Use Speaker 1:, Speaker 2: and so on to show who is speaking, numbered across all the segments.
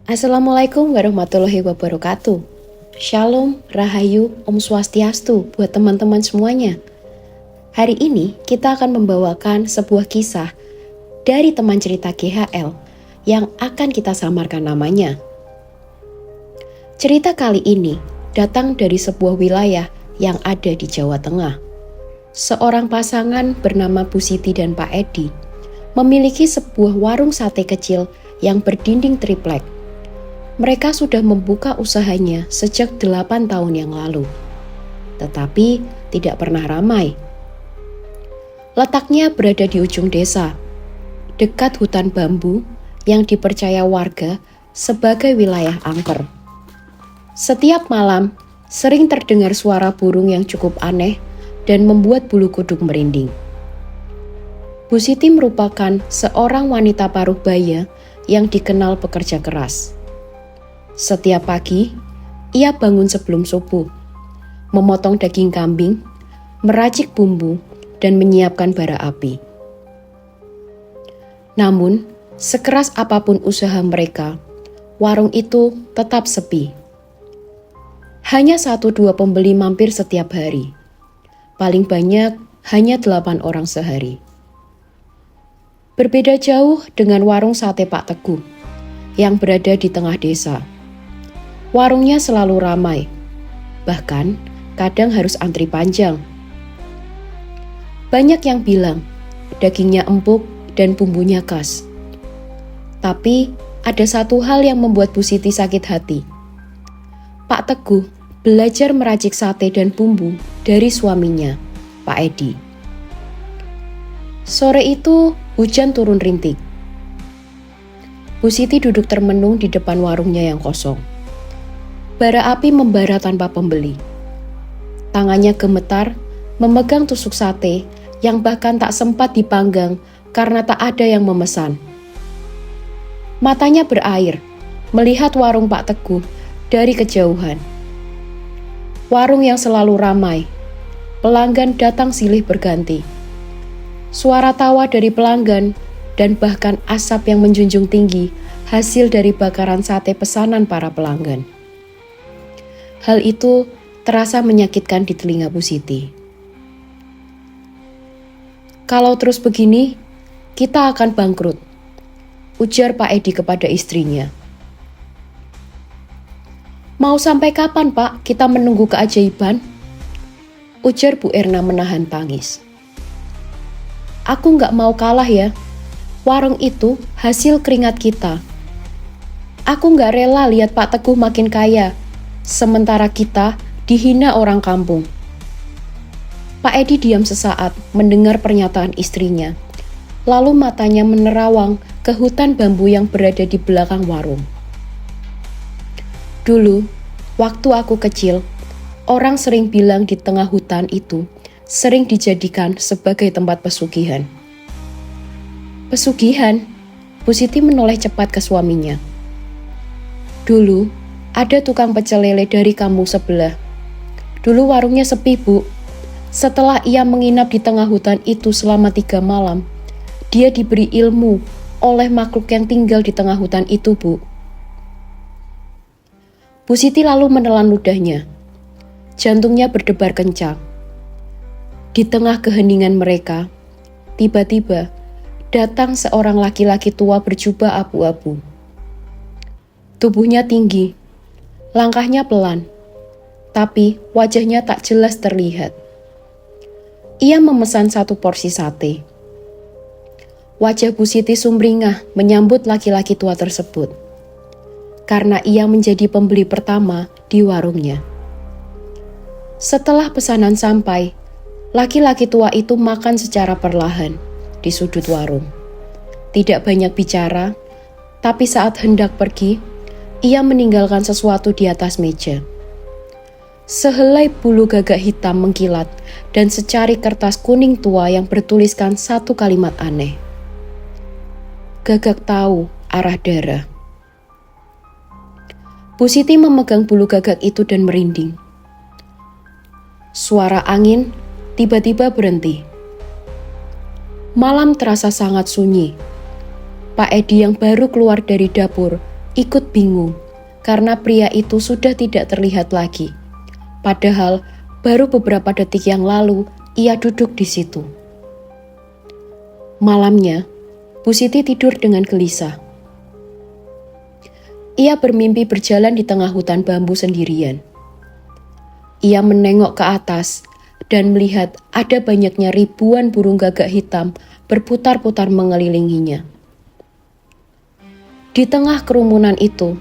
Speaker 1: Assalamualaikum warahmatullahi wabarakatuh. Shalom, Rahayu, Om Swastiastu buat teman-teman semuanya. Hari ini kita akan membawakan sebuah kisah dari teman cerita GHL yang akan kita samarkan namanya. Cerita kali ini datang dari sebuah wilayah yang ada di Jawa Tengah. Seorang pasangan bernama Bu Siti dan Pak Edi memiliki sebuah warung sate kecil yang berdinding triplek. Mereka sudah membuka usahanya sejak 8 tahun yang lalu, tetapi tidak pernah ramai. Letaknya berada di ujung desa, dekat hutan bambu yang dipercaya warga sebagai wilayah angker. Setiap malam, sering terdengar suara burung yang cukup aneh dan membuat bulu kuduk merinding. Bu Siti merupakan seorang wanita paruh baya yang dikenal pekerja keras. Setiap pagi, ia bangun sebelum subuh, memotong daging kambing, meracik bumbu, dan menyiapkan bara api. Namun, sekeras apapun usaha mereka, warung itu tetap sepi. Hanya 1-2 pembeli mampir setiap hari. Paling banyak hanya 8 orang sehari. Berbeda jauh dengan warung sate Pak Teguh yang berada di tengah desa. Warungnya selalu ramai, bahkan kadang harus antri panjang. Banyak yang bilang dagingnya empuk dan bumbunya khas. Tapi ada satu hal yang membuat Bu Siti sakit hati. Pak Teguh belajar meracik sate dan bumbu dari suaminya, Pak Edi. Sore itu hujan turun rintik. Bu Siti duduk termenung di depan warungnya yang kosong. Bara api membara tanpa pembeli. Tangannya gemetar memegang tusuk sate yang bahkan tak sempat dipanggang karena tak ada yang memesan. Matanya berair melihat warung Pak Teguh dari kejauhan. Warung yang selalu ramai, pelanggan datang silih berganti. Suara tawa dari pelanggan dan bahkan asap yang menjunjung tinggi hasil dari bakaran sate pesanan para pelanggan. Hal itu terasa menyakitkan di telinga Bu Siti. Kalau terus begini, kita akan bangkrut, ujar Pak Edi kepada istrinya. Mau sampai kapan, Pak, kita menunggu keajaiban? Ujar Bu Erna menahan tangis. Aku nggak mau kalah ya. Warung itu hasil keringat kita. Aku nggak rela lihat Pak Teguh makin kaya, sementara kita dihina orang kampung. Pak Edi diam sesaat mendengar pernyataan istrinya, lalu matanya menerawang ke hutan bambu yang berada di belakang warung. Dulu, waktu aku kecil, orang sering bilang di tengah hutan itu sering dijadikan sebagai tempat pesugihan. Pesugihan? Bu Siti menoleh cepat ke suaminya. Dulu, ada tukang pecel lele dari kampung sebelah. Dulu warungnya sepi, Bu. Setelah ia menginap di tengah hutan itu selama 3 malam, dia diberi ilmu oleh makhluk yang tinggal di tengah hutan itu, Bu. Bu Siti lalu menelan ludahnya. Jantungnya berdebar kencang. Di tengah keheningan mereka, tiba-tiba datang seorang laki-laki tua berjubah abu-abu. Tubuhnya tinggi, langkahnya pelan, tapi wajahnya tak jelas terlihat. Ia memesan 1 porsi sate. Wajah Bu Siti sumringah menyambut laki-laki tua tersebut, karena ia menjadi pembeli pertama di warungnya. Setelah pesanan sampai, laki-laki tua itu makan secara perlahan di sudut warung. Tidak banyak bicara, tapi saat hendak pergi, ia meninggalkan sesuatu di atas meja. Sehelai bulu gagak hitam mengkilat dan secari kertas kuning tua yang bertuliskan 1 kalimat aneh. Gagak tahu arah darah. Bu Siti memegang bulu gagak itu dan merinding. Suara angin tiba-tiba berhenti. Malam terasa sangat sunyi. Pak Edi yang baru keluar dari dapur ikut bingung karena pria itu sudah tidak terlihat lagi. Padahal baru beberapa detik yang lalu ia duduk di situ. Malamnya, Bu Siti tidur dengan gelisah. Ia bermimpi berjalan di tengah hutan bambu sendirian. Ia menengok ke atas dan melihat ada banyaknya ribuan burung gagak hitam berputar-putar mengelilinginya. Di tengah kerumunan itu,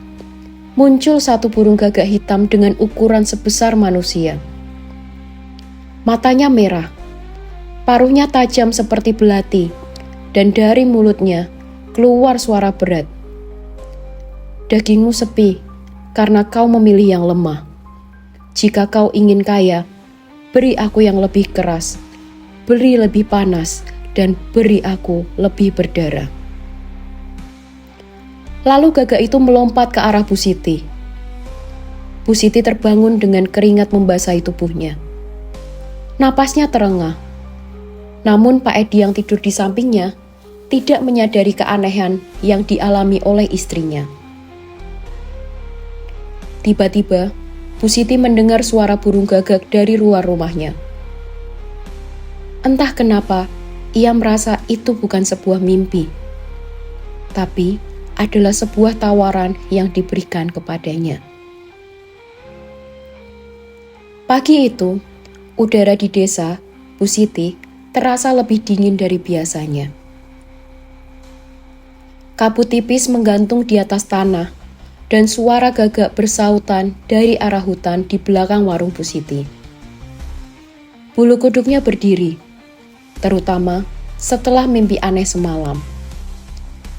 Speaker 1: muncul satu burung gagak hitam dengan ukuran sebesar manusia. Matanya merah, paruhnya tajam seperti belati, dan dari mulutnya keluar suara berat. Dagingmu sepi karena kau memilih yang lemah. Jika kau ingin kaya, beri aku yang lebih keras, beri lebih panas, dan beri aku lebih berdarah. Lalu gagak itu melompat ke arah Bu Siti. Bu Siti terbangun dengan keringat membasahi tubuhnya. Napasnya terengah. Namun Pak Edi yang tidur di sampingnya tidak menyadari keanehan yang dialami oleh istrinya. Tiba-tiba, Bu Siti mendengar suara burung gagak dari luar rumahnya. Entah kenapa, ia merasa itu bukan sebuah mimpi, tapi adalah sebuah tawaran yang diberikan kepadanya. Pagi itu, udara di desa Bu Siti terasa lebih dingin dari biasanya. Kabut tipis menggantung di atas tanah, dan suara gagak bersautan dari arah hutan di belakang warung Bu Siti. Bulu kuduknya berdiri, terutama setelah mimpi aneh semalam.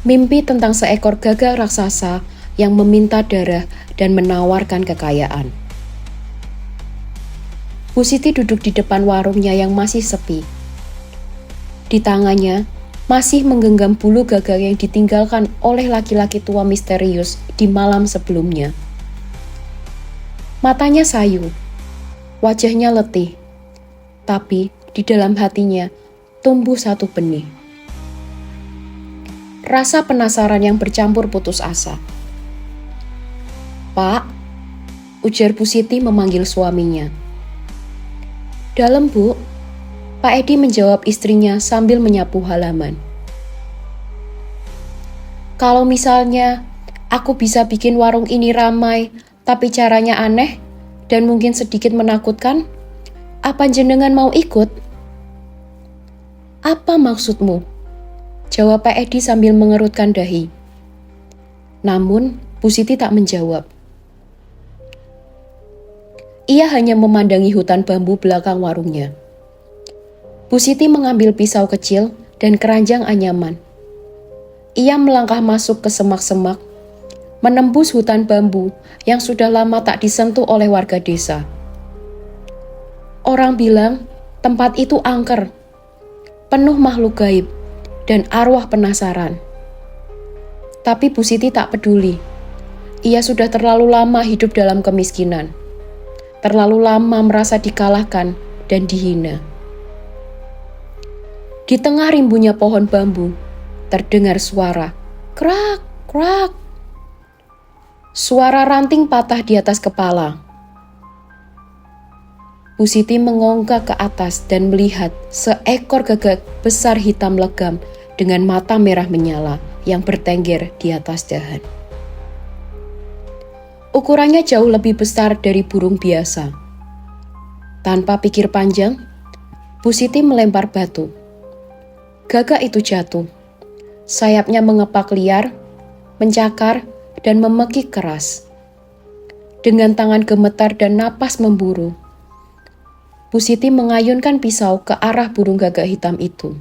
Speaker 1: Mimpi tentang seekor gagak raksasa yang meminta darah dan menawarkan kekayaan. Bu Siti duduk di depan warungnya yang masih sepi. Di tangannya masih menggenggam bulu gagak yang ditinggalkan oleh laki-laki tua misterius di malam sebelumnya. Matanya sayu, wajahnya letih, tapi di dalam hatinya tumbuh satu benih. Rasa penasaran yang bercampur putus asa. "Pak," ujar Bu Siti memanggil suaminya. "Dalam, Bu," Pak Edi menjawab istrinya sambil menyapu halaman. "Kalau misalnya aku bisa bikin warung ini ramai, tapi caranya aneh dan mungkin sedikit menakutkan, apa jenengan mau ikut?" "Apa maksudmu?" jawab Pak Edi sambil mengerutkan dahi. Namun, Bu Siti tak menjawab. Ia hanya memandangi hutan bambu belakang warungnya. Bu Siti mengambil pisau kecil dan keranjang anyaman. Ia melangkah masuk ke semak-semak, menembus hutan bambu yang sudah lama tak disentuh oleh warga desa. Orang bilang tempat itu angker, penuh makhluk gaib dan arwah penasaran. Tapi Bu Siti tak peduli. Ia sudah terlalu lama hidup dalam kemiskinan, terlalu lama merasa dikalahkan dan dihina. Di tengah rimbunya pohon bambu, terdengar suara krak, krak. Suara ranting patah di atas kepala. Bu Siti mengonggak ke atas dan melihat seekor gagak besar hitam legam dengan mata merah menyala yang bertengger di atas dahan. Ukurannya jauh lebih besar dari burung biasa. Tanpa pikir panjang, Bu Siti melempar batu. Gagak itu jatuh. Sayapnya mengepak liar, mencakar, dan memekik keras. Dengan tangan gemetar dan napas memburu, Bu Siti mengayunkan pisau ke arah burung gagak hitam itu.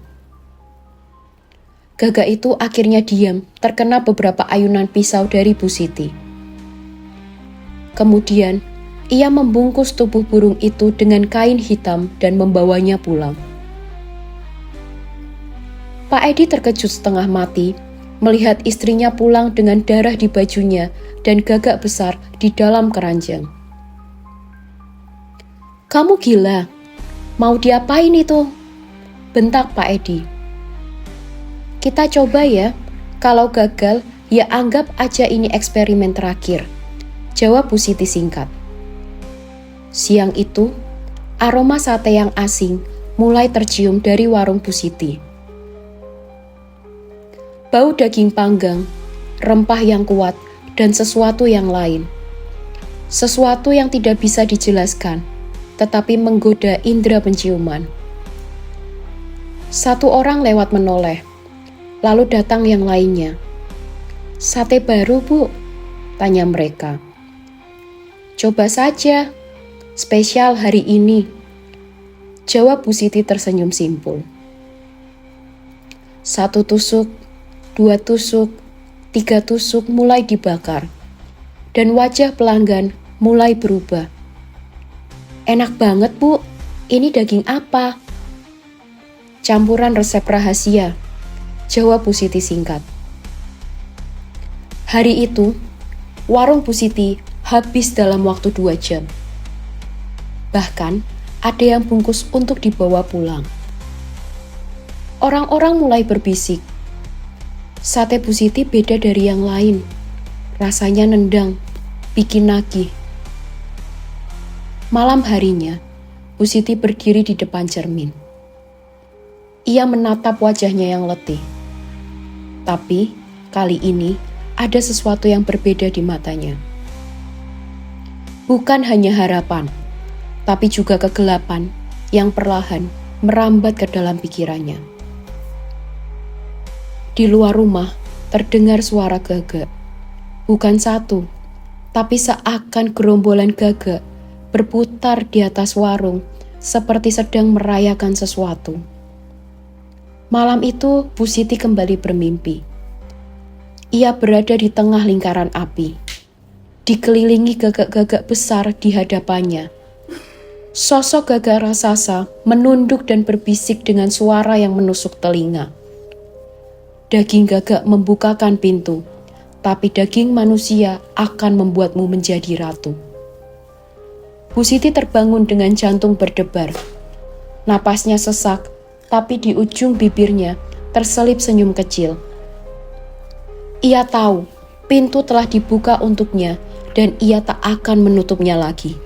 Speaker 1: Gagak itu akhirnya diam, terkena beberapa ayunan pisau dari Bu Siti. Kemudian, ia membungkus tubuh burung itu dengan kain hitam dan membawanya pulang. Pak Edi terkejut setengah mati melihat istrinya pulang dengan darah di bajunya dan gagak besar di dalam keranjang. "Kamu gila? Mau diapain itu?" bentak Pak Edi. "Kita coba ya, kalau gagal Ya anggap aja ini eksperimen terakhir, jawab Bu Siti singkat. Siang itu, aroma sate yang asing mulai tercium dari warung Bu Siti. Bau daging panggang, rempah yang kuat, dan sesuatu yang lain. Sesuatu yang tidak bisa dijelaskan, tetapi menggoda indera penciuman. Satu orang lewat menoleh, lalu datang yang lainnya. Sate baru, Bu? Tanya mereka. Coba saja, spesial hari ini. Jawab Bu Siti tersenyum simpul. 1 tusuk, 2 tusuk, 3 tusuk mulai dibakar. Dan wajah pelanggan mulai berubah. Enak banget, Bu. Ini daging apa? Campuran resep rahasia, jawab Bu Siti singkat. Hari itu, warung Bu Siti habis dalam waktu 2 jam. Bahkan, ada yang bungkus untuk dibawa pulang. Orang-orang mulai berbisik. Sate Bu Siti beda dari yang lain. Rasanya nendang, bikin nagih. Malam harinya, Bu Siti berdiri di depan cermin. Ia menatap wajahnya yang letih. Tapi, kali ini, ada sesuatu yang berbeda di matanya. Bukan hanya harapan, tapi juga kegelapan yang perlahan merambat ke dalam pikirannya. Di luar rumah terdengar suara gagak. Bukan satu, tapi seakan gerombolan gagak berputar di atas warung seperti sedang merayakan sesuatu. Malam itu Bu Siti kembali bermimpi. Ia berada di tengah lingkaran api, dikelilingi gagak-gagak besar di hadapannya. Sosok gagak raksasa menunduk dan berbisik dengan suara yang menusuk telinga. Daging gagak membukakan pintu, tapi daging manusia akan membuatmu menjadi ratu. Bu Siti terbangun dengan jantung berdebar. Napasnya sesak, tapi di ujung bibirnya terselip senyum kecil. Ia tahu pintu telah dibuka untuknya dan ia tak akan menutupnya lagi.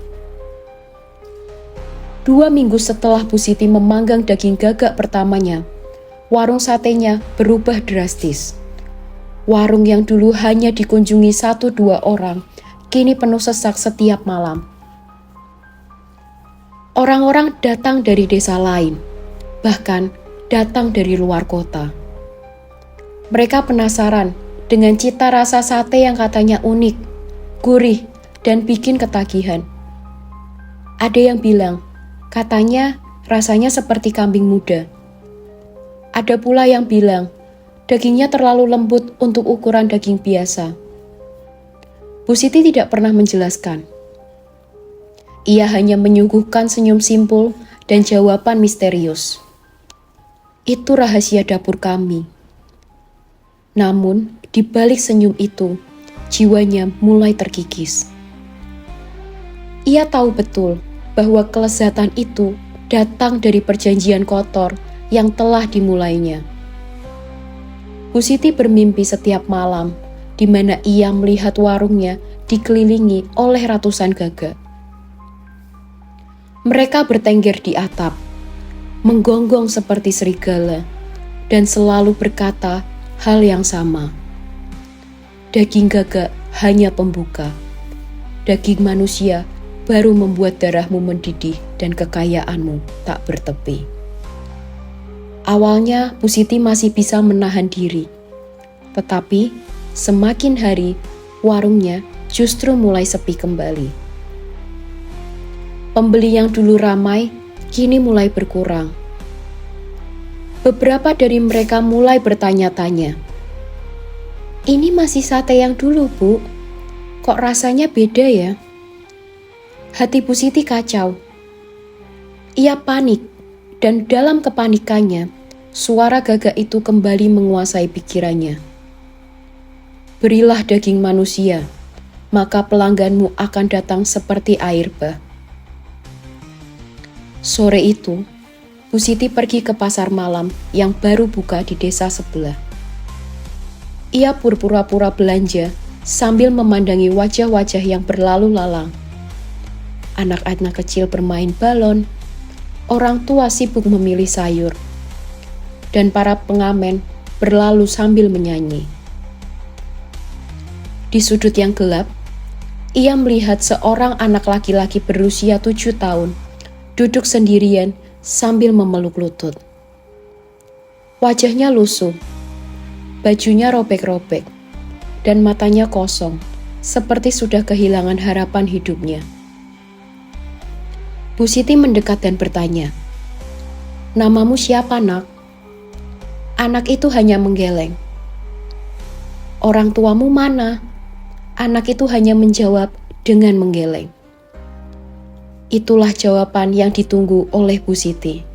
Speaker 1: 2 minggu setelah Bu Siti memanggang daging gagak pertamanya, warung satenya berubah drastis. Warung yang dulu hanya dikunjungi 1-2 orang, kini penuh sesak setiap malam. Orang-orang datang dari desa lain, bahkan datang dari luar kota. Mereka penasaran dengan cita rasa sate yang katanya unik, gurih, dan bikin ketagihan. Ada yang bilang, katanya rasanya seperti kambing muda. Ada pula yang bilang, dagingnya terlalu lembut untuk ukuran daging biasa. Bu Siti tidak pernah menjelaskan. Ia hanya menyuguhkan senyum simpul dan jawaban misterius. Itu rahasia dapur kami. Namun, di balik senyum itu, jiwanya mulai terkikis. Ia tahu betul bahwa kelezatan itu datang dari perjanjian kotor yang telah dimulainya. Bu Siti bermimpi setiap malam, di mana ia melihat warungnya dikelilingi oleh ratusan gagak. Mereka bertengger di atap, menggonggong seperti serigala, dan selalu berkata hal yang sama. Daging gagak hanya pembuka. Daging manusia baru membuat darahmu mendidih dan kekayaanmu tak bertepi. Awalnya Bu Siti masih bisa menahan diri. Tetapi semakin hari warungnya justru mulai sepi kembali. Pembeli yang dulu ramai kini mulai berkurang. Beberapa dari mereka mulai bertanya-tanya, "Ini masih sate yang dulu, Bu? Kok rasanya beda ya?" Hati Bu Siti kacau. Ia panik, dan dalam kepanikannya, suara gagak itu kembali menguasai pikirannya. Berilah daging manusia, maka pelangganmu akan datang seperti air bah. Sore itu, Bu Siti pergi ke pasar malam yang baru buka di desa sebelah. Ia pura-pura belanja sambil memandangi wajah-wajah yang berlalu lalang. Anak-anak kecil bermain balon, orang tua sibuk memilih sayur, dan para pengamen berlalu sambil menyanyi. Di sudut yang gelap, ia melihat seorang anak laki-laki berusia 7 tahun duduk sendirian sambil memeluk lutut. Wajahnya lusuh, bajunya robek-robek, dan matanya kosong, seperti sudah kehilangan harapan hidupnya. Bu Siti mendekat dan bertanya, "Namamu siapa, Nak?" Anak itu hanya menggeleng. "Orang tuamu mana?" Anak itu hanya menjawab dengan menggeleng. Itulah jawaban yang ditunggu oleh Bu Siti.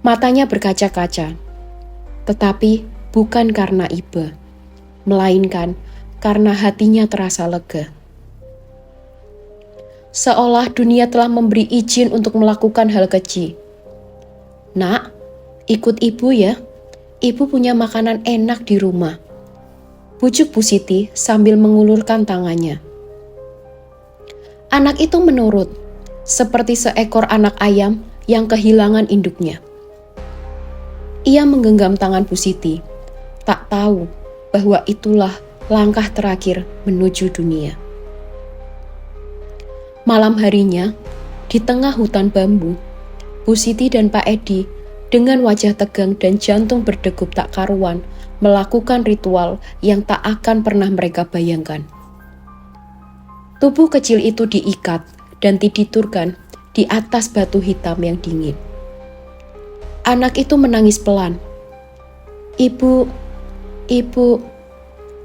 Speaker 1: Matanya berkaca-kaca, tetapi bukan karena iba, melainkan karena hatinya terasa lega. Seolah dunia telah memberi izin untuk melakukan hal keji. "Nak, ikut ibu ya, ibu punya makanan enak di rumah," bujuk Bu Siti sambil mengulurkan tangannya. Anak itu menurut, seperti seekor anak ayam yang kehilangan induknya. Ia menggenggam tangan Bu Siti, tak tahu bahwa itulah langkah terakhir menuju dunia. Malam harinya, di tengah hutan bambu, Bu Siti dan Pak Edi dengan wajah tegang dan jantung berdegup tak karuan melakukan ritual yang tak akan pernah mereka bayangkan. Tubuh kecil itu diikat dan dititurkan di atas batu hitam yang dingin. Anak itu menangis pelan. Ibu,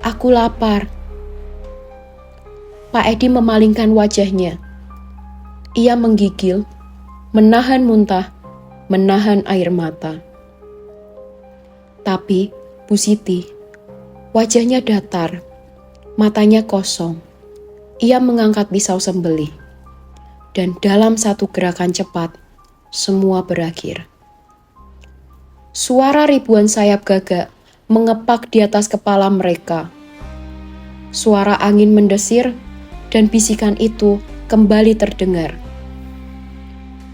Speaker 1: aku lapar." Pak Edi memalingkan wajahnya. Ia menggigil, menahan muntah, menahan air mata. Tapi Bu Siti, wajahnya datar, matanya kosong. Ia mengangkat pisau sembelih, dan dalam satu gerakan cepat, semua berakhir. Suara ribuan sayap gagak mengepak di atas kepala mereka. Suara angin mendesir, dan bisikan itu kembali terdengar.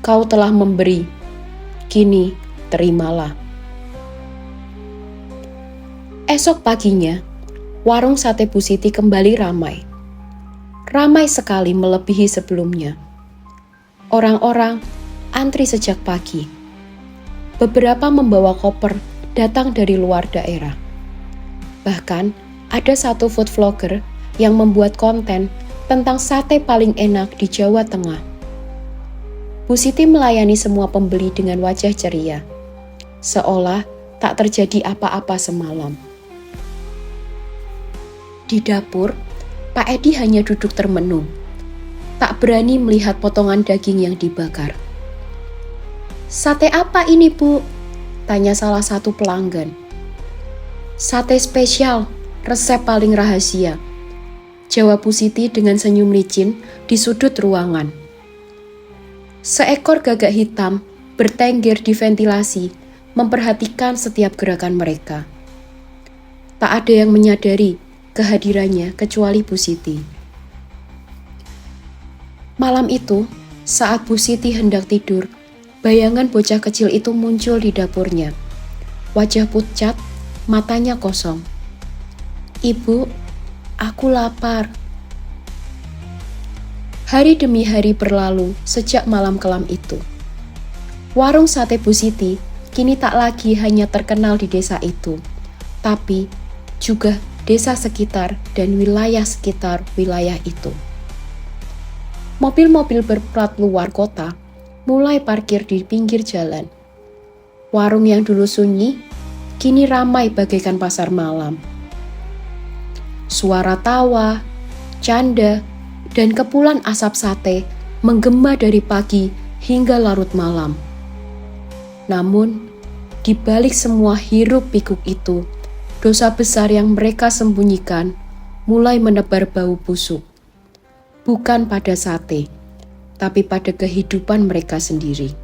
Speaker 1: "Kau telah memberi, kini terimalah." Esok paginya, warung sate Bu Siti kembali ramai. Ramai sekali melebihi sebelumnya. Orang-orang antri sejak pagi. Beberapa membawa koper datang dari luar daerah. Bahkan ada satu food vlogger yang membuat konten tentang sate paling enak di Jawa Tengah. Bu Siti melayani semua pembeli dengan wajah ceria, seolah tak terjadi apa-apa semalam. Di dapur, Pak Edi hanya duduk termenung, tak berani melihat potongan daging yang dibakar. "Sate apa ini, Bu?" tanya salah satu pelanggan. "Sate spesial, resep paling rahasia," jawab Bu Siti dengan senyum licin di sudut ruangan. Seekor gagak hitam bertengger di ventilasi, memperhatikan setiap gerakan mereka. Tak ada yang menyadari kehadirannya kecuali Bu Siti. Malam itu, saat Bu Siti hendak tidur, bayangan bocah kecil itu muncul di dapurnya. Wajah pucat, matanya kosong. "Ibu, aku lapar." Hari demi hari berlalu sejak malam kelam itu. Warung sate Bu Siti kini tak lagi hanya terkenal di desa itu, tapi juga desa sekitar dan wilayah sekitar wilayah itu. Mobil-mobil berplat luar kota mulai parkir di pinggir jalan. Warung yang dulu sunyi, kini ramai bagaikan pasar malam. Suara tawa, canda, dan kepulan asap sate menggema dari pagi hingga larut malam. Namun, di balik semua hiruk-pikuk itu, dosa besar yang mereka sembunyikan mulai menebar bau busuk. Bukan pada sate, tapi pada kehidupan mereka sendiri.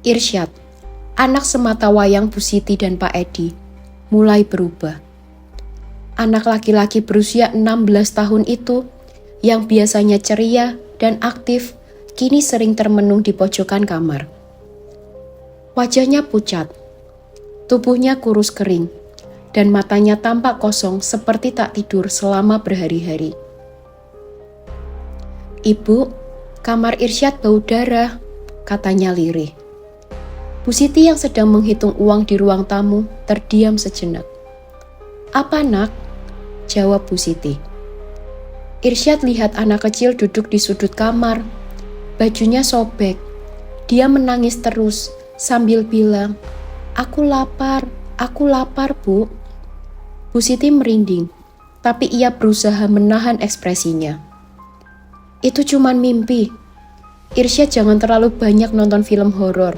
Speaker 1: Irsyad, anak sematawayang Bu Siti dan Pak Edi, mulai berubah. Anak laki-laki berusia 16 tahun itu, yang biasanya ceria dan aktif, kini sering termenung di pojokan kamar. Wajahnya pucat, tubuhnya kurus kering, dan matanya tampak kosong seperti tak tidur selama berhari-hari. "Ibu, kamar Irsyad bau darah," katanya lirih. Bu Siti yang sedang menghitung uang di ruang tamu terdiam sejenak. "Apa, Nak?" jawab Bu Siti. Irsyad lihat anak kecil duduk di sudut kamar. Bajunya sobek. Dia menangis terus sambil bilang, aku lapar, Bu." Bu Siti merinding, tapi ia berusaha menahan ekspresinya. "Itu cuman mimpi. Irsyad jangan terlalu banyak nonton film horor."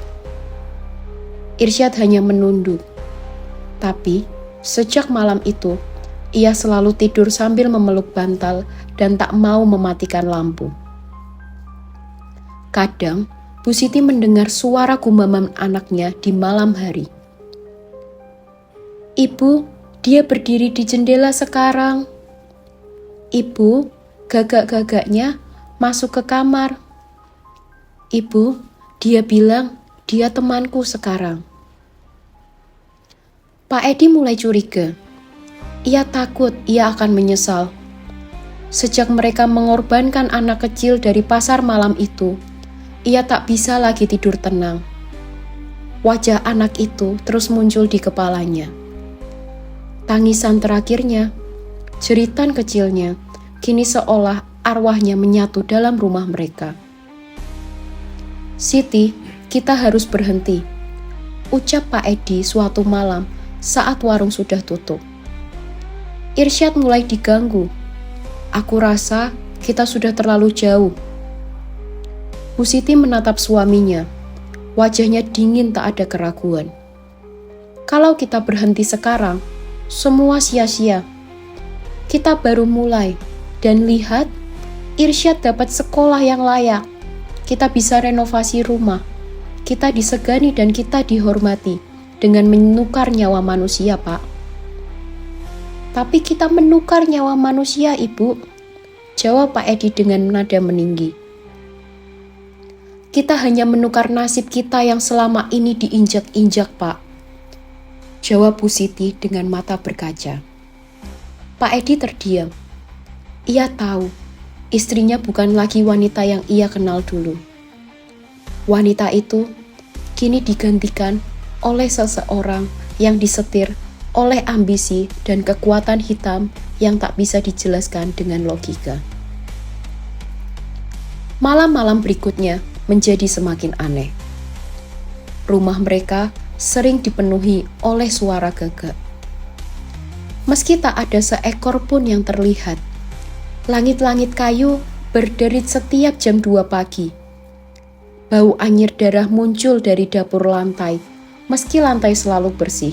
Speaker 1: Irsyad hanya menunduk. Tapi, sejak malam itu, ia selalu tidur sambil memeluk bantal dan tak mau mematikan lampu. Kadang, Bu Siti mendengar suara gumaman anaknya di malam hari. "Ibu, dia berdiri di jendela sekarang. Ibu, gagak-gagaknya masuk ke kamar. Ibu, dia bilang dia temanku sekarang." Pak Edi mulai curiga. Ia takut ia akan menyesal. Sejak mereka mengorbankan anak kecil dari pasar malam itu, ia tak bisa lagi tidur tenang. Wajah anak itu terus muncul di kepalanya. Tangisan terakhirnya, jeritan kecilnya, kini seolah arwahnya menyatu dalam rumah mereka. "Siti, kita harus berhenti," ucap Pak Edi suatu malam saat warung sudah tutup. "Irsyad mulai diganggu. Aku rasa kita sudah terlalu jauh." Bu Siti menatap suaminya. Wajahnya dingin tak ada keraguan. "Kalau kita berhenti sekarang, semua sia-sia. Kita baru mulai, dan lihat, Irsyad dapat sekolah yang layak. Kita bisa renovasi rumah. Kita disegani dan kita dihormati dengan menukar nyawa manusia, Pak." "Tapi kita menukar nyawa manusia, Ibu," jawab Pak Edi dengan nada meninggi. "Kita hanya menukar nasib kita yang selama ini diinjak-injak, Pak," jawab Bu Siti dengan mata berkaca. Pak Edi terdiam. Ia tahu istrinya bukan lagi wanita yang ia kenal dulu. Wanita itu kini digantikan oleh seseorang yang disetir oleh ambisi dan kekuatan hitam yang tak bisa dijelaskan dengan logika. Malam-malam berikutnya menjadi semakin aneh. Rumah mereka sering dipenuhi oleh suara gagak. Meski tak ada seekor pun yang terlihat, langit-langit kayu berderit setiap jam 2 pagi. Bau anyir darah muncul dari dapur lantai, meski lantai selalu bersih.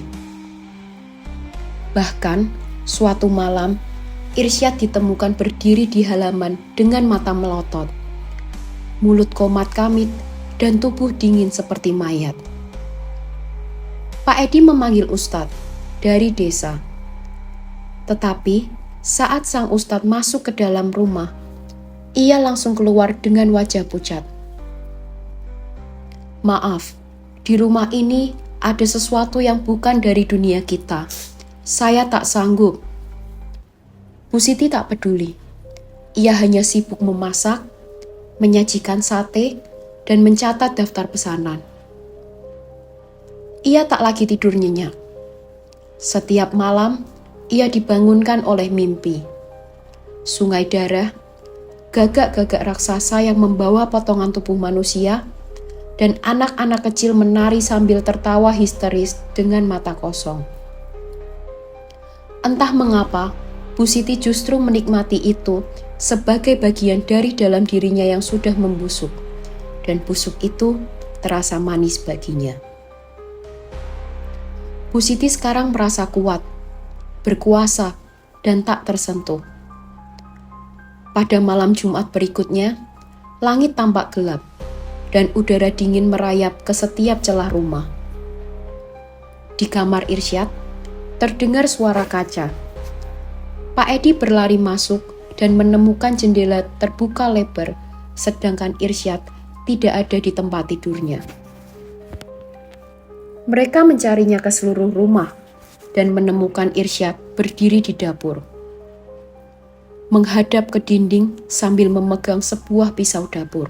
Speaker 1: Bahkan, suatu malam, Irsyad ditemukan berdiri di halaman dengan mata melotot, mulut komat kamit, dan tubuh dingin seperti mayat. Pak Edi memanggil Ustadz dari desa. Tetapi, saat sang Ustadz masuk ke dalam rumah, ia langsung keluar dengan wajah pucat. "Maaf, di rumah ini ada sesuatu yang bukan dari dunia kita. Saya tak sanggup." Bu Siti tak peduli. Ia hanya sibuk memasak, menyajikan sate, dan mencatat daftar pesanan. Ia tak lagi tidur nyenyak. Setiap malam, ia dibangunkan oleh mimpi. Sungai darah, gagak-gagak raksasa yang membawa potongan tubuh manusia, dan anak-anak kecil menari sambil tertawa histeris dengan mata kosong. Entah mengapa, Bu Siti justru menikmati itu sebagai bagian dari dalam dirinya yang sudah membusuk, dan busuk itu terasa manis baginya. Bu Siti sekarang merasa kuat, berkuasa, dan tak tersentuh. Pada malam Jumat berikutnya, langit tampak gelap, dan udara dingin merayap ke setiap celah rumah. Di kamar Irsyad, terdengar suara kaca. Pak Edi berlari masuk dan menemukan jendela terbuka lebar, sedangkan Irsyad tidak ada di tempat tidurnya. Mereka mencarinya ke seluruh rumah dan menemukan Irsyad berdiri di dapur, menghadap ke dinding sambil memegang sebuah pisau dapur.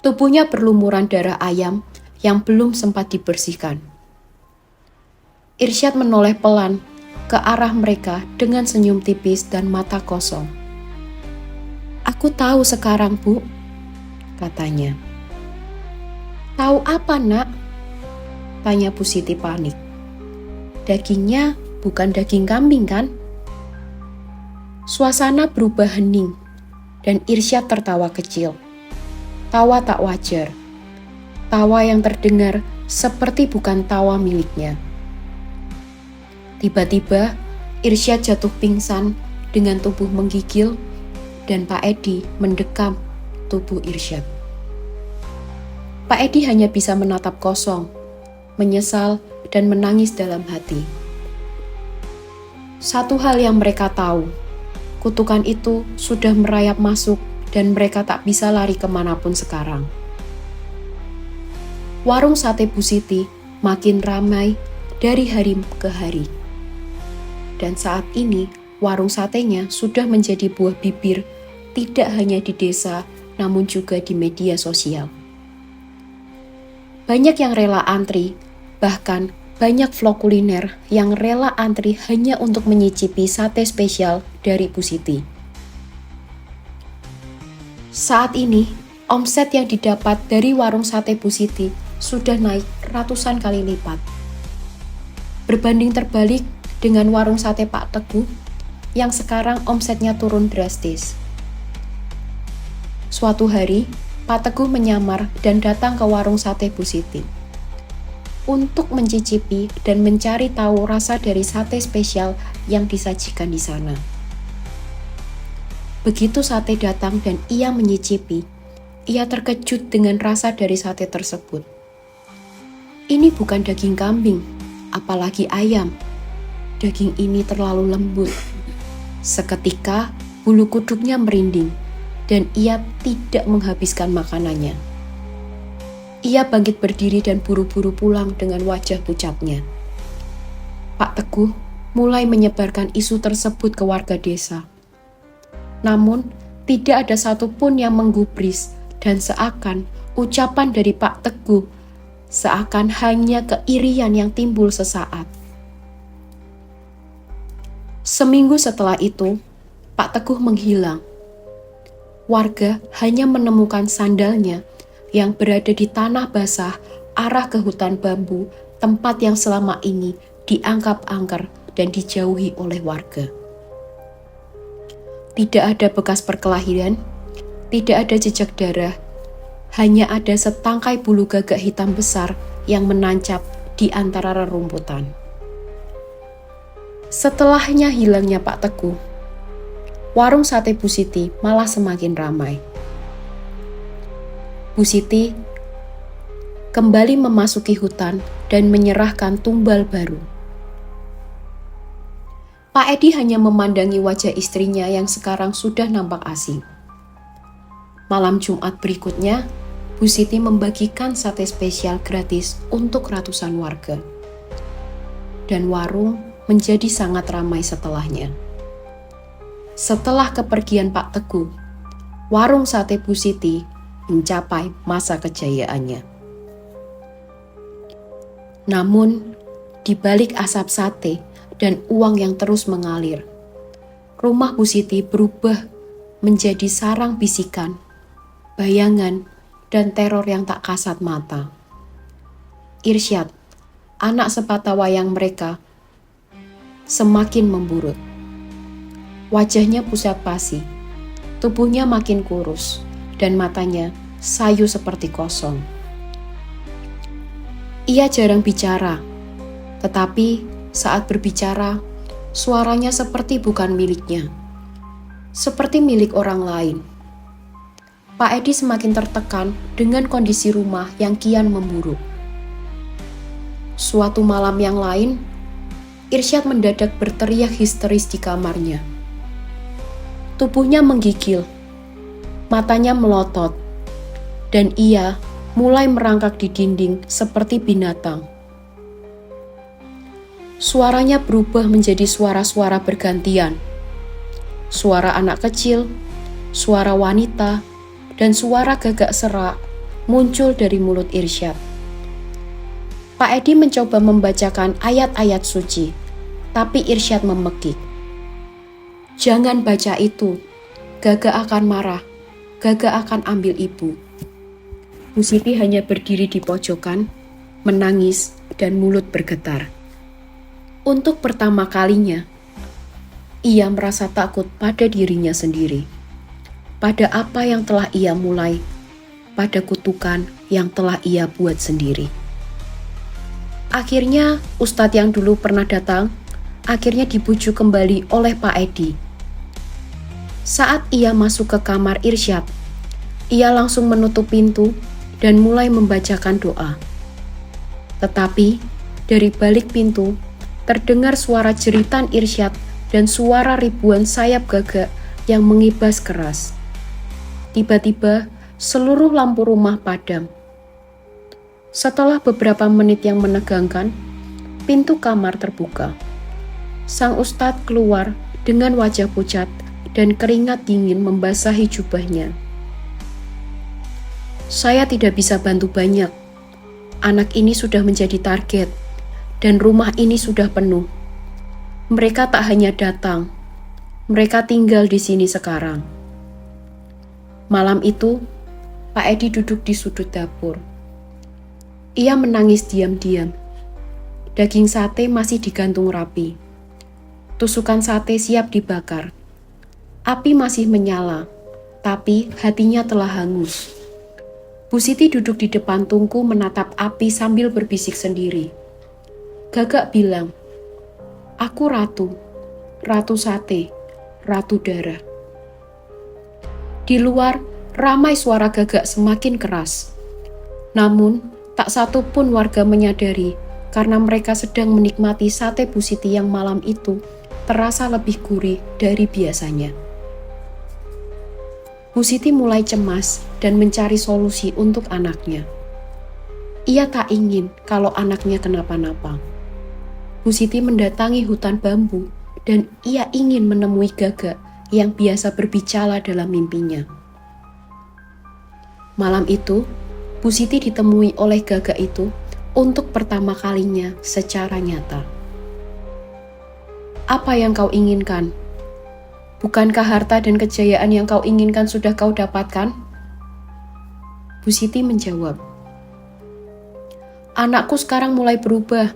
Speaker 1: Tubuhnya berlumuran darah ayam yang belum sempat dibersihkan. Irsyad menoleh pelan ke arah mereka dengan senyum tipis dan mata kosong. "Aku tahu sekarang, Bu," katanya. "Tahu apa, Nak?" tanya Bu Siti panik. "Dagingnya bukan daging kambing, kan?" Suasana berubah hening dan Irsyad tertawa kecil. Tawa tak wajar. Tawa yang terdengar seperti bukan tawa miliknya. Tiba-tiba, Irsyad jatuh pingsan dengan tubuh menggigil dan Pak Edi mendekam tubuh Irsyad. Pak Edi hanya bisa menatap kosong, menyesal dan menangis dalam hati. Satu hal yang mereka tahu, kutukan itu sudah merayap masuk dan mereka tak bisa lari kemanapun sekarang. Warung sate Bu Siti makin ramai dari hari ke hari. Dan saat ini, warung satenya sudah menjadi buah bibir tidak hanya di desa, namun juga di media sosial. Banyak yang rela antri, bahkan banyak vlog kuliner yang rela antri hanya untuk menyicipi sate spesial dari Bu Siti. Saat ini, omset yang didapat dari warung sate Bu Siti sudah naik ratusan kali lipat. Berbanding terbalik dengan warung sate Pak Teguh yang sekarang omsetnya turun drastis. Suatu hari, Pak Teguh menyamar dan datang ke warung sate Bu Siti untuk mencicipi dan mencari tahu rasa dari sate spesial yang disajikan di sana. Begitu sate datang dan ia menyicipi, ia terkejut dengan rasa dari sate tersebut. Ini bukan daging kambing, apalagi ayam. Daging ini terlalu lembut. Seketika, bulu kuduknya merinding, dan ia tidak menghabiskan makanannya. Ia bangkit berdiri dan buru-buru pulang dengan wajah pucatnya. Pak Teguh mulai menyebarkan isu tersebut ke warga desa. Namun, tidak ada satupun yang menggubris dan seakan ucapan dari Pak Teguh seakan hanya keirian yang timbul sesaat. Seminggu setelah itu, Pak Teguh menghilang. Warga hanya menemukan sandalnya yang berada di tanah basah arah ke hutan bambu, tempat yang selama ini dianggap angker dan dijauhi oleh warga. Tidak ada bekas perkelahian, tidak ada jejak darah, hanya ada setangkai bulu gagak hitam besar yang menancap di antara rerumputan. Setelahnya hilangnya Pak Teguh, warung sate Bu Siti malah semakin ramai. Bu Siti kembali memasuki hutan dan menyerahkan tumbal baru. Pak Edi hanya memandangi wajah istrinya yang sekarang sudah nampak asing. Malam Jumat berikutnya, Bu Siti membagikan sate spesial gratis untuk ratusan warga. Dan warung menjadi sangat ramai setelahnya. Setelah kepergian Pak Teguh, warung sate Bu Siti mencapai masa kejayaannya. Namun, di balik asap sate dan uang yang terus mengalir, rumah Bu Siti berubah menjadi sarang bisikan, bayangan, dan teror yang tak kasat mata. Irsyad, anak sepatawayang mereka, semakin memburuk. Wajahnya pucat pasi, tubuhnya makin kurus, dan matanya sayu seperti kosong. Ia jarang bicara, tetapi saat berbicara, suaranya seperti bukan miliknya, seperti milik orang lain. Pak Edi semakin tertekan dengan kondisi rumah yang kian memburuk. Suatu malam yang lain, Irsyad mendadak berteriak histeris di kamarnya. Tubuhnya menggigil, matanya melotot, dan ia mulai merangkak di dinding seperti binatang. Suaranya berubah menjadi suara-suara bergantian. Suara anak kecil, suara wanita, dan suara gagak serak muncul dari mulut Irsyad. Pak Edi mencoba membacakan ayat-ayat suci, tapi Irsyad memekik. Jangan baca itu, Gagak akan marah, Gagak akan ambil ibu. Bu Siti hanya berdiri di pojokan, menangis dan mulut bergetar. Untuk pertama kalinya, ia merasa takut pada dirinya sendiri, pada apa yang telah ia mulai, pada kutukan yang telah ia buat sendiri. Akhirnya, Ustadz yang dulu pernah datang, akhirnya dibujuk kembali oleh Pak Edi. Saat ia masuk ke kamar Irsyad, ia langsung menutup pintu dan mulai membacakan doa. Tetapi, dari balik pintu, terdengar suara jeritan Irsyad dan suara ribuan sayap gagak yang mengibas keras. Tiba-tiba, seluruh lampu rumah padam. Setelah beberapa menit yang menegangkan, pintu kamar terbuka. Sang ustadz keluar dengan wajah pucat dan keringat dingin membasahi jubahnya. Saya tidak bisa bantu banyak. Anak ini sudah menjadi target, dan rumah ini sudah penuh. Mereka tak hanya datang, mereka tinggal di sini sekarang. Malam itu, Pak Edi duduk di sudut dapur. Ia menangis diam-diam. Daging sate masih digantung rapi. Tusukan sate siap dibakar. Api masih menyala, tapi hatinya telah hangus. Bu Siti duduk di depan tungku menatap api sambil berbisik sendiri. Gagak bilang, "Aku ratu, ratu sate, ratu darah." Di luar, ramai suara Gagak semakin keras. Namun, tak satu pun warga menyadari karena mereka sedang menikmati sate Bu Siti yang malam itu terasa lebih gurih dari biasanya. Bu Siti mulai cemas dan mencari solusi untuk anaknya. Ia tak ingin kalau anaknya kenapa-napa. Bu Siti mendatangi hutan bambu dan ia ingin menemui Gagak yang biasa berbicara dalam mimpinya. Malam itu, Bu Siti ditemui oleh Gagak itu untuk pertama kalinya secara nyata. Apa yang kau inginkan? Bukankah harta dan kejayaan yang kau inginkan sudah kau dapatkan? Bu Siti menjawab, anakku sekarang mulai berubah.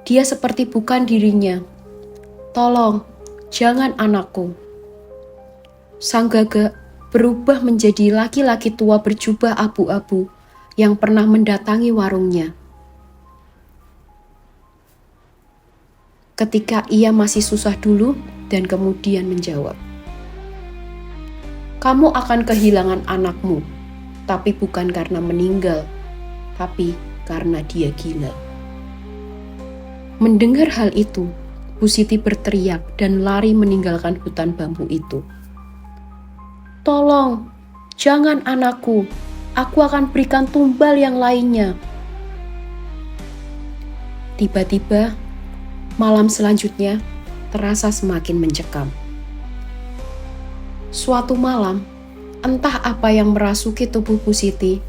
Speaker 1: Dia seperti bukan dirinya. Tolong, jangan anakku. Sang Gagak berubah menjadi laki-laki tua berjubah abu-abu yang pernah mendatangi warungnya. Ketika ia masih susah dulu dan kemudian menjawab, kamu akan kehilangan anakmu, tapi bukan karena meninggal, tapi karena dia gila. Mendengar hal itu, Bu Siti berteriak dan lari meninggalkan hutan bambu itu. Tolong, jangan anakku, aku akan berikan tumbal yang lainnya. Tiba-tiba, malam selanjutnya terasa semakin mencekam. Suatu malam, entah apa yang merasuki tubuh Bu Siti,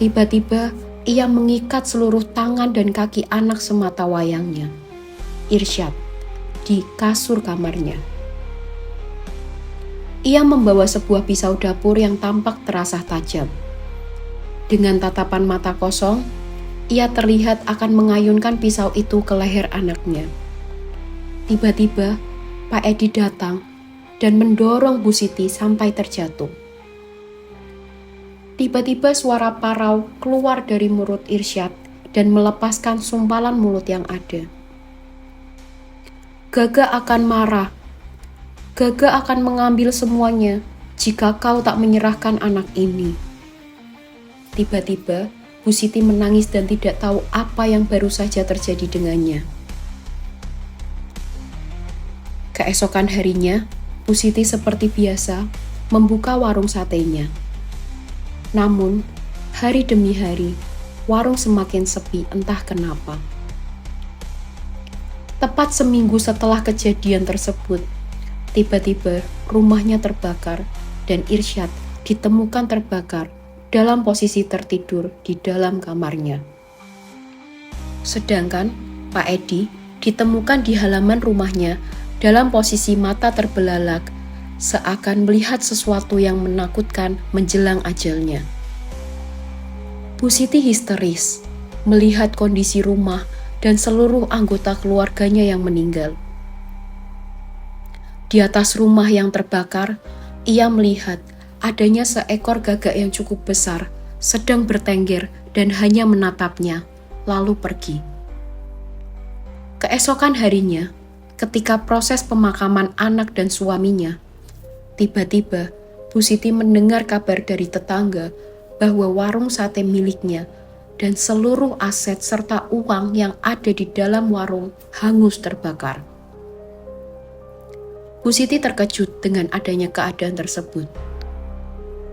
Speaker 1: tiba-tiba ia mengikat seluruh tangan dan kaki anak sematawayangnya, Irsyad, di kasur kamarnya. Ia membawa sebuah pisau dapur yang tampak terasa tajam. Dengan tatapan mata kosong, ia terlihat akan mengayunkan pisau itu ke leher anaknya. Tiba-tiba, Pak Edi datang dan mendorong Bu Siti sampai terjatuh. Tiba-tiba suara parau keluar dari mulut Irsyad dan melepaskan sumpalan mulut yang ada. Gagak akan marah. Gagak akan mengambil semuanya jika kau tak menyerahkan anak ini. Tiba-tiba, Bu Siti menangis dan tidak tahu apa yang baru saja terjadi dengannya. Keesokan harinya, Bu Siti seperti biasa membuka warung satenya. Namun, hari demi hari, warung semakin sepi entah kenapa. Tepat seminggu setelah kejadian tersebut, tiba-tiba rumahnya terbakar dan Irsyad ditemukan terbakar dalam posisi tertidur di dalam kamarnya. Sedangkan Pak Edi ditemukan di halaman rumahnya dalam posisi mata terbelalak, seakan melihat sesuatu yang menakutkan menjelang ajalnya. Bu Siti histeris melihat kondisi rumah dan seluruh anggota keluarganya yang meninggal. Di atas rumah yang terbakar, ia melihat adanya seekor gagak yang cukup besar sedang bertengger dan hanya menatapnya, lalu pergi. Keesokan harinya, ketika proses pemakaman anak dan suaminya, tiba-tiba Bu Siti mendengar kabar dari tetangga bahwa warung sate miliknya dan seluruh aset serta uang yang ada di dalam warung hangus terbakar. Bu Siti terkejut dengan adanya keadaan tersebut.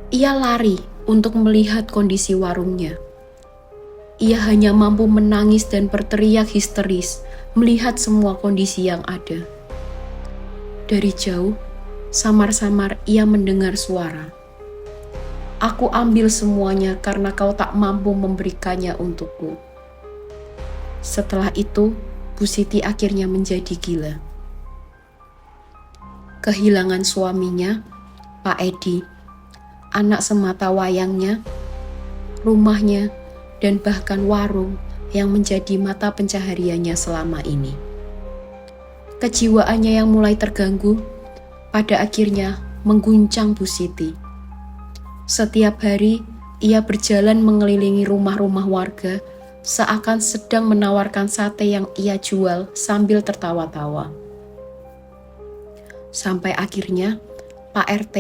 Speaker 1: Ia lari untuk melihat kondisi warungnya. Ia hanya mampu menangis dan berteriak histeris melihat semua kondisi yang ada. Dari jauh, samar-samar ia mendengar suara. "Aku ambil semuanya karena kau tak mampu memberikannya untukku." Setelah itu, Bu Siti akhirnya menjadi gila. Kehilangan suaminya, Pak Edi, anak semata wayangnya, rumahnya, dan bahkan warung yang menjadi mata pencahariannya selama ini. Kejiwaannya yang mulai terganggu, pada akhirnya mengguncang Bu Siti. Setiap hari, ia berjalan mengelilingi rumah-rumah warga, seakan sedang menawarkan sate yang ia jual sambil tertawa-tawa. Sampai akhirnya, Pak RT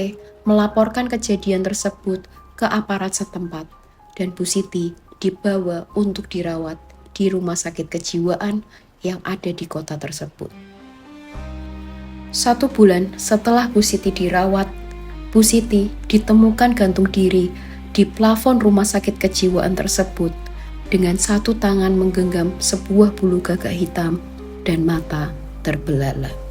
Speaker 1: melaporkan kejadian tersebut ke aparat setempat, dan Bu Siti dibawa untuk dirawat di rumah sakit kejiwaan yang ada di kota tersebut. 1 bulan setelah Bu Siti dirawat, Bu Siti ditemukan gantung diri di plafon rumah sakit kejiwaan tersebut dengan 1 tangan menggenggam sebuah bulu gagak hitam dan mata terbelalak.